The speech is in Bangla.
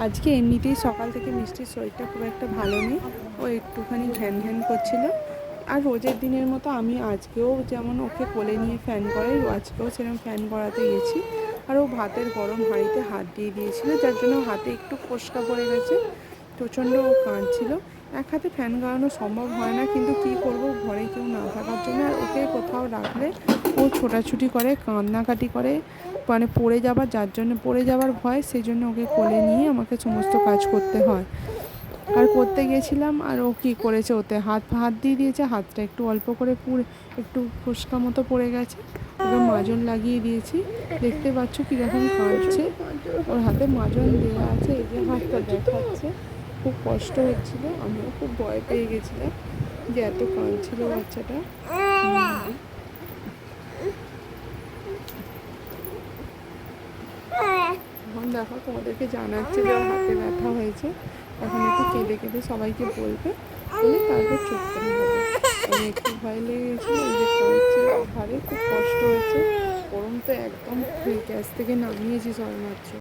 আজকে এমনিতেই সকাল থেকে মিষ্টির শরীরটা খুব একটা ভালো নেই, ও একটুখানি ঘ্যান ঘ্যান করছিল। আর রোজের দিনের মতো আমি আজকেও যেমন ওকে কোলে নিয়ে ফ্যান করাই, আজকেও সেরকম ফ্যান করাতে গেছি। আর ও ভাতের গরম হাঁড়িতে হাত দিয়ে দিয়েছিল, যার জন্য হাতে একটু ফোস্কা পড়ে গেছে। প্রচণ্ড ও কাঁদছিল। এক হাতে ফ্যান গালানো সম্ভব হয় না, কিন্তু কী করব, ঘরে কেউ না থাকার জন্য। আর ওকে কোথাও রাখলে ও ছোটাছুটি করে, কান্নাকাটি করে, মানে পড়ে যাবার, যার জন্য পড়ে যাওয়ার ভয়, সেই জন্য ওকে কোলে নিয়ে আমাকে সমস্ত কাজ করতে হয়। আর করতে গেছিলাম, আর ও কী করেছে, ওতে হাত দিয়ে দিয়েছে, হাতটা একটু অল্প করে পুড়ে একটু ফোস্কা মতো পড়ে গেছে। ওকে মাজন লাগিয়ে দিয়েছি, দেখতে পাচ্ছ কীরকম কাঁদছে। ওর হাতে মাজন দেওয়া আছে, এই যে হাতটা দেখাচ্ছে। খুব কষ্ট হচ্ছিল, আমিও খুব ভয় পেয়ে গেছিলাম যে এত কাঁদছিল বাচ্চাটা। এখন দেখো তোমাদেরকে জানাচ্ছে যে ওর হাতে ব্যথা হয়েছে, এখন একটু কেঁদে কেঁদে সবাইকে বলবে, বলে তারপর চুপ করে হবে। আমি একটু ভয় লেগে গেছিলো, এই যে কাঁদছে, ঘরে খুব কষ্ট হয়েছে। গরম তো একদম গ্যাস থেকে নামিয়েছি সবেমাত্র।